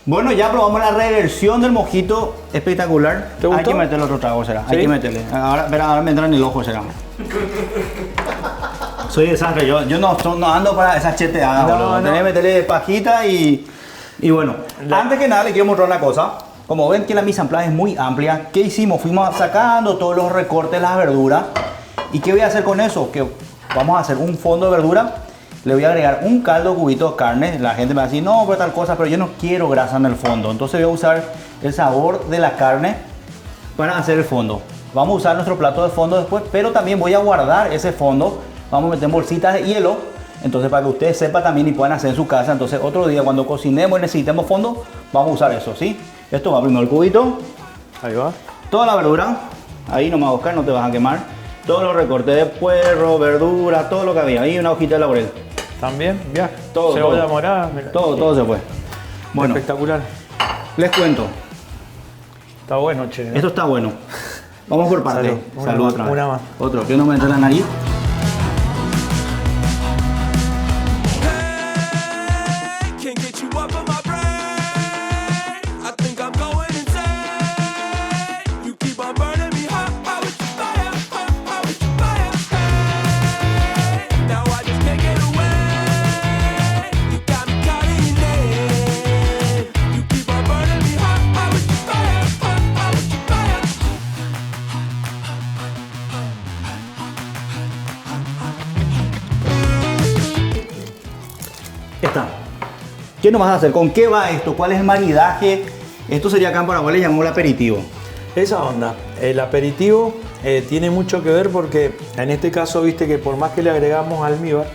Bueno, ya probamos la reversión del mojito espectacular. ¿Te gustó? Hay que meterle otro trago, será. ¿Sí? Hay que meterle. Ahora me entra en el ojo, será. Soy desastre, yo no ando para esas cheteadas, No, boludo. no. Tenés que meterle pajita y bueno. Antes que nada le quiero mostrar una cosa. Como ven que la mise en place es muy amplia, ¿qué hicimos? Fuimos sacando todos los recortes de las verduras. ¿Y qué voy a hacer con eso? Que vamos a hacer un fondo de verdura. Le voy a agregar un caldo cubito de carne. La gente me va a decir, no, pero tal cosa, pero yo no quiero grasa en el fondo. Entonces voy a usar el sabor de la carne para hacer el fondo. Vamos a usar nuestro plato de fondo después, pero también voy a guardar ese fondo. Vamos a meter bolsitas de hielo. Entonces para que ustedes sepan también y puedan hacer en su casa. Entonces otro día cuando cocinemos y necesitemos fondo, vamos a usar eso, ¿sí? Esto va primero el cubito. Ahí va. Toda la verdura. Ahí nomás, Oscar, no te vas a quemar. Todos los recortes de puerro, verdura, todo lo que había. Ahí una hojita de laurel. También, ya. Todo, Cebolla todo. morada. Mira. Todo se fue. Bueno, Espectacular. les cuento. Está bueno, che. Esto está bueno. Vamos por parte. Salud. Una Salud más, otra vez. una más. Otro, que no me entre la nariz. Can't get you up on my brain. I think I'm going insane. You keep on burning me hot, hot with your fire, hot, hot with your fire. Hey, now I just can't get away. You got me caught in your net. You keep on burning me hot, hot with your fire, hot, hot with your fire. Está. ¿Qué nos vas a hacer? ¿Con qué va esto? ¿Cuál es el maridaje? Esto sería acá en Paraguay, le llamamos el aperitivo. Esa onda. El aperitivo tiene mucho que ver porque en este caso, viste que por más que le agregamos almíbar,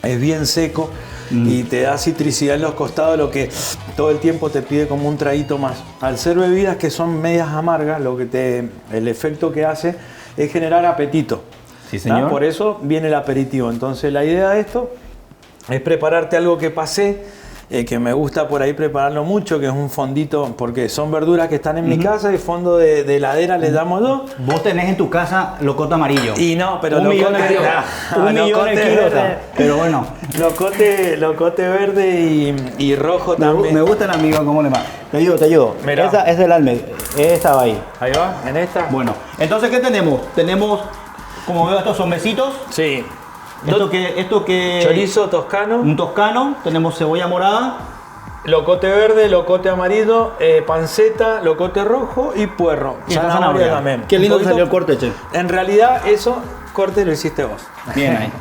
es bien seco y te da citricidad en los costados, lo que todo el tiempo te pide como un traguito más. Al ser bebidas que son medias amargas, el efecto que hace es generar apetito. Sí, señor. Por eso viene el aperitivo. Entonces la idea de esto es prepararte algo que pasé, que me gusta por ahí prepararlo mucho, que es un fondito, porque son verduras que están en mi casa y fondo de heladera les damos dos. Vos tenés en tu casa locoto amarillo. Y no, pero un millón de locote- kilos. Ah, Un millón de locote kilos. verde. Pero bueno, Locote verde y rojo también. me gusta el amigo, ¿cómo le va? Te ayudo. Mirá. Esa es del alme. Esta va ahí. Ahí va, en esta. Bueno, entonces, ¿qué tenemos? Tenemos, como veo, estos son besitos. Sí. Esto que Chorizo toscano, un toscano. Tenemos cebolla morada. locote verde, locote amarillo, panceta, locote rojo y puerro. Y esta Zanahoria zanahoria. también. Qué lindo Un te poquito- salió el corte, che. En realidad, eso, corte lo hiciste vos. Bien ahí.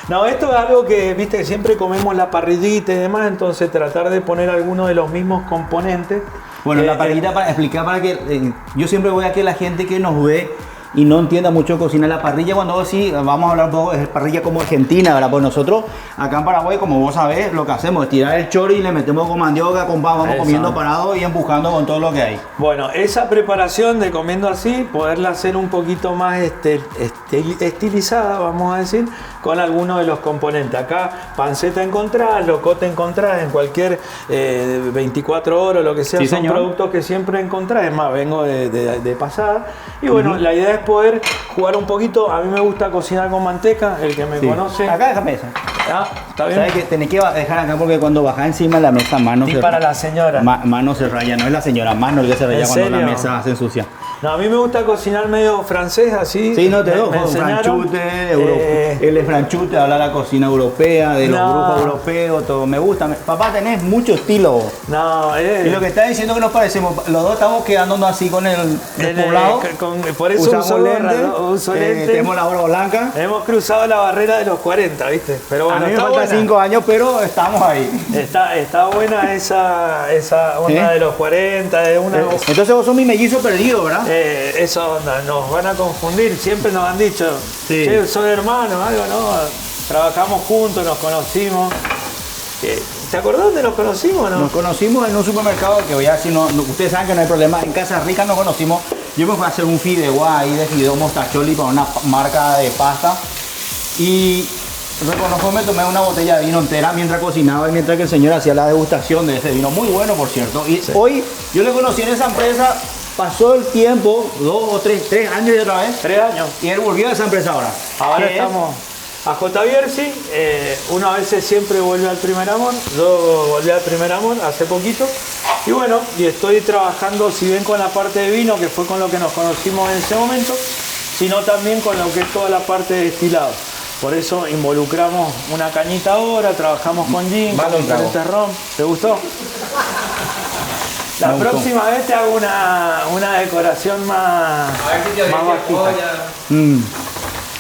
No, esto es algo que, viste, que siempre comemos la parrillita y demás, entonces tratar de poner algunos de los mismos componentes. Bueno, la parrillita, para explicar, para que yo siempre voy a que la gente que nos ve y no entienda mucho de cocina la parrilla, cuando sí, vamos a hablar un poco de parrilla como argentina, ¿verdad? Pues nosotros acá en Paraguay, como vos sabés, lo que hacemos es tirar el chori y le metemos con mandioca, con pan, vamos Eso. comiendo parado y empujando con todo lo que hay. Bueno, esa preparación de comiendo así, poderla hacer un poquito más estilizada, vamos a decir, con algunos de los componentes. Acá, panceta encontrada, locote encontrada en cualquier 24 horas, lo que sea, Sí, son señor. productos que siempre encontrás. Es más, vengo de pasada. Y bueno, la idea es poder jugar un poquito. A mí me gusta cocinar con manteca, el que me Sí. conoce. Acá déjame esa. Ah, está bien. ¿Sabes que tenés que dejar acá porque cuando bajás encima de la mesa, mano Y se para la señora. mano se raya, no es la señora, mano el que se raya ¿En cuando la serio? mesa se ensucia. No, a mí me gusta cocinar medio francés, así. Sí, no te doy, Me enseñaron. franchute, Eh, él es franchute, habla la cocina europea, de los No. grupos europeos, todo, me gusta. Papá, tenés mucho estilo. No, Y lo que está diciendo que nos parecemos, los dos estamos quedándonos así con el despoblado. por eso Usamos uso gorra, lentes, ¿no? Uso lentes. tenemos la barba blanca. Hemos cruzado la barrera de los 40, ¿viste? Pero A bueno, mí me está faltan buena. 5 años, pero estamos ahí. Está buena esa onda ¿Eh? de los 40, de una... Entonces vos sos mi mellizo perdido, ¿verdad? esa onda, nos van a confundir, siempre nos han dicho, Sí. che, son hermanos, algo, ¿no? Trabajamos juntos, nos conocimos. ¿Te acordás dónde nos conocimos o no? Nos conocimos en un supermercado que voy a decir, ustedes saben que no hay problema. En Casa Rica nos conocimos. Yo me fui a hacer un fideuá ahí de fideo mostacholi para una marca de pasta. Y reconozco, me tomé una botella de vino entera mientras cocinaba y mientras que el señor hacía la degustación de ese vino. Muy bueno, por cierto. Y hoy yo le conocí en esa empresa, pasó el tiempo, 2 o 3 años y otra vez. 3 años. Y él volvió a esa empresa ahora. Ahora ¿Qué es? estamos... A J. Bierzi, uno a veces siempre vuelve al primer amor. Yo volví al primer amor hace poquito. Y bueno, y estoy trabajando, si bien con la parte de vino, que fue con lo que nos conocimos en ese momento, sino también con lo que es toda la parte de destilado. Por eso involucramos una cañita ahora, trabajamos con gin, con diferentes ron. ¿Te gustó? La próxima vez te hago una decoración más bajita.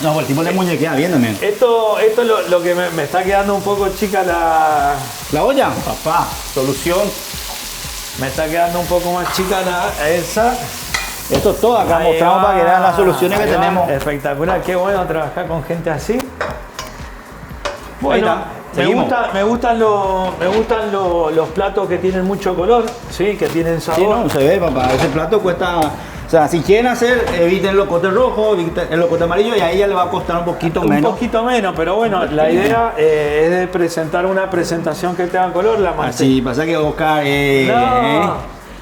No, pues el tipo le muñequea bien también. Esto es lo que me está quedando un poco chica ¿La olla? Papá, solución. Me está quedando un poco más chica esa. Esto es todo, acá Ahí mostramos va, para que vean las soluciones que ahí va. tenemos. Espectacular, qué bueno trabajar con gente así. Bueno, está, seguimos. me gustan los platos que tienen mucho color, sí, que tienen sabor. Sí, no, se ve, papá. Ese plato cuesta. O sea, si quieren hacer, eviten el locote rojo, eviten el locote amarillo y a ella le va a costar un poquito menos. Un poquito menos, pero bueno, la idea es de presentar una presentación que tenga color. Así, pasa que Oscar.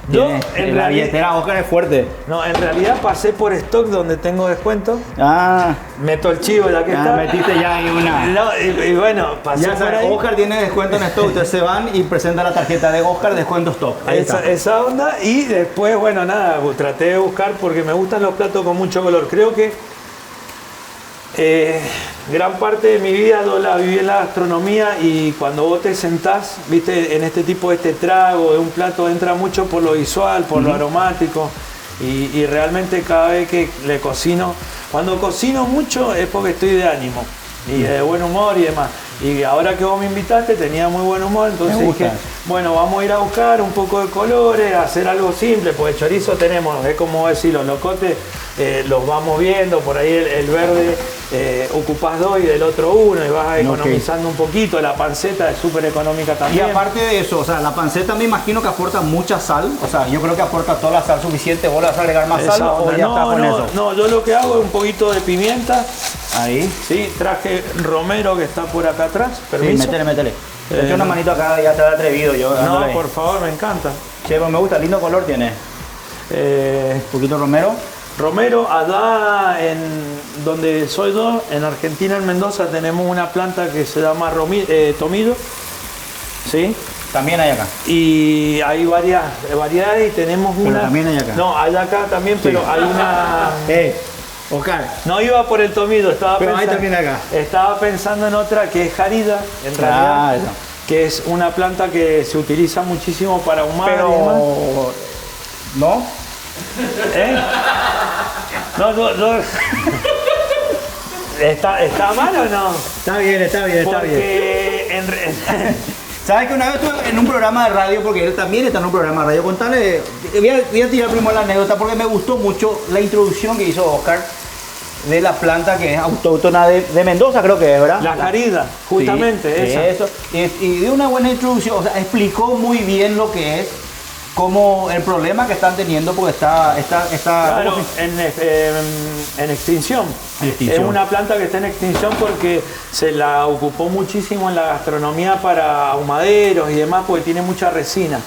Yo, la billetera Oscar es fuerte. No, en realidad pasé por stock donde tengo descuento. Ah. Meto el chivo ya que está. Metiste ya ahí una. No, y bueno, pasé Ya por sabes, ahí. Oscar tiene descuento en stock. Ustedes se van y presentan la tarjeta de Oscar, descuento stock. Ahí está. Esa onda. Y después, bueno, nada, traté de buscar porque me gustan los platos con mucho color. Creo que gran parte de mi vida yo la viví en la gastronomía y cuando vos te sentás, viste, en este tipo de trago, de un plato, entra mucho por lo visual, por lo aromático y realmente cada vez que le cocino, cuando cocino mucho es porque estoy de ánimo y de buen humor y demás. Y ahora que vos me invitaste tenía muy buen humor, entonces dije, bueno, vamos a ir a buscar un poco de colores, hacer algo simple, porque chorizo tenemos, es como decir, los locotes los vamos viendo, por ahí el verde ocupás 2 y del otro 1 y vas economizando un poquito, la panceta es súper económica Y también. aparte de eso, o sea, la panceta me imagino que aporta mucha sal, o sea, yo creo que aporta toda la sal suficiente, ¿vos le vas a agregar más sal o ya está con eso? No, yo lo que hago es un poquito de pimienta, Ahí. sí, traje romero que está por acá atrás, Sí, permiso. métele. Echa una manito acá, ya te ha atrevido yo. No, dándole. por favor, me encanta. Che, pues me gusta, lindo color tiene. Un poquito romero. Romero, allá en donde soy yo, en Argentina, en Mendoza, tenemos una planta que se llama tomido, ¿sí? También hay acá. Y hay varias variedades y tenemos Pero una... también hay acá. No, hay acá también, pero hay una... Oscar. No iba por el tomido, Pero hay también acá. estaba pensando en otra que es jarida, en Ah, realidad, esa. que es una planta que se utiliza muchísimo para ahumar y demás. Pero... ¿No? ¿Eh? No. ¿Está mal o no? Está bien, está bien, está bien. Porque ¿Sabes que una vez estuve en un programa de radio, porque él también está en un programa de radio? Contale, voy a tirar primero la anécdota porque me gustó mucho la introducción que hizo Oscar de la planta que es autóctona de Mendoza, creo que es, ¿verdad? la jarida, justamente, Sí, esa. eso. Y de una buena introducción, o sea, explicó muy bien lo que es, como el problema que están teniendo, porque está Claro, ¿cómo se- en extinción. En extinción. Es una planta que está en extinción porque se la ocupó muchísimo en la gastronomía para ahumaderos y demás porque tiene mucha resina.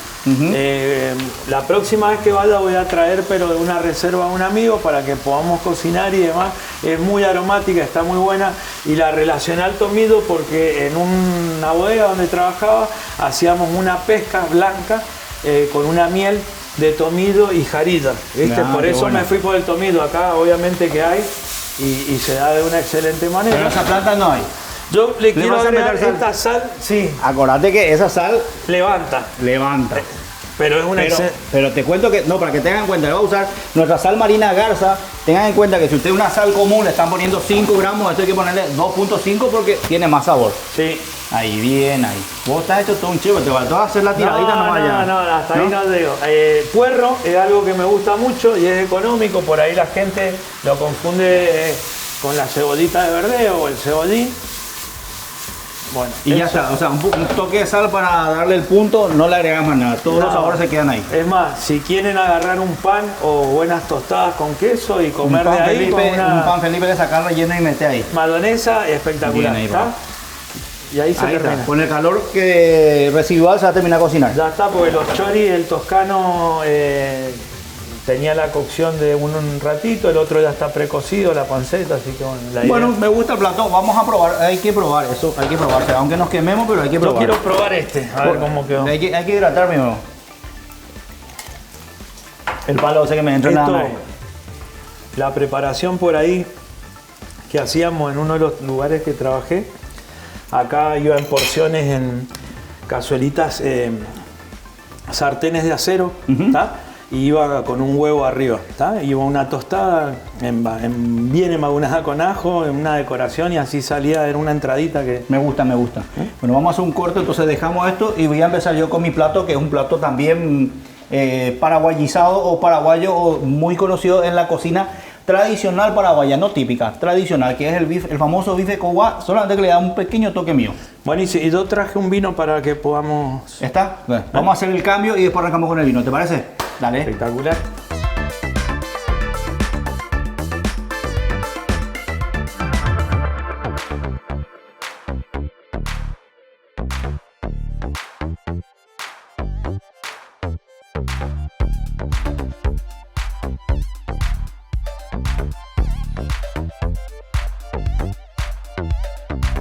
La próxima vez que vaya voy a traer pero de una reserva a un amigo para que podamos cocinar y demás. Es muy aromática, está muy buena y la relacioné al tomido porque en una bodega donde trabajaba hacíamos una pesca blanca con una miel de tomido y jarida, ¿viste? Ah, Por qué eso bueno. me fui por el tomido. Acá obviamente que hay y se da de una excelente manera. Pero esa planta no hay. Yo le quiero vas a agregar meter sal? esta sal, sí, Acordate que esa sal levanta, levanta. pero es una Pero te cuento que, no, para que tengan en cuenta, le voy a usar nuestra sal marina Garza. Tengan en cuenta que si usted una sal común le están poniendo 5 gramos, esto hay que ponerle 2.5 porque tiene más sabor. Sí. Ahí, bien, ahí. Vos estás hecho todo un chivo, te faltó hacer la tiradita nomás ya. No, hasta ahí no llego. Puerro es algo que me gusta mucho y es económico, por ahí la gente lo confunde con la cebollita de verdeo o el cebollín. Bueno, Y ya eso. está, o sea, un toque de sal para darle el punto, no le agregas más nada, todos los No. sabores se quedan ahí. Es más, si quieren agarrar un pan o buenas tostadas con queso y comer de ahí con un una pan Felipe de sacar relleno y mete ahí. mayonesa, espectacular. Bien ahí, ¿Está? papá. Y ahí se Ahí termina. está, con el calor que residual se va a terminar a cocinar. Ya está, porque los choris, el toscano tenía la cocción de un ratito, el otro ya está precocido, la panceta, así que bueno, la idea. Bueno, me gusta el plato, vamos a probar, hay que probar eso, hay que probarse, aunque nos quememos, pero hay que Yo probar. quiero probar este, a ver cómo quedó. Hay que hidratar primero. El palo, sé que me entra en Esto, la... la preparación por ahí que hacíamos en uno de los lugares que trabajé, acá iba en porciones en cazuelitas, sartenes de acero, ¿tá? Y iba con un huevo arriba, ¿tá? Iba una tostada bien emagunada con ajo, en una decoración y así salía, era una entradita que... Me gusta, me gusta. Bueno, vamos a hacer un corte, entonces dejamos esto y voy a empezar yo con mi plato, que es un plato también paraguayizado o paraguayo, o muy conocido en la cocina tradicional paraguaya, no típica, tradicional, que es el famoso bife coguá, solamente que le da un pequeño toque mío. Bueno, y yo traje un vino para que podamos... ¿Está? Bueno, vamos a hacer el cambio y después arrancamos con el vino, ¿te parece? Dale. Espectacular.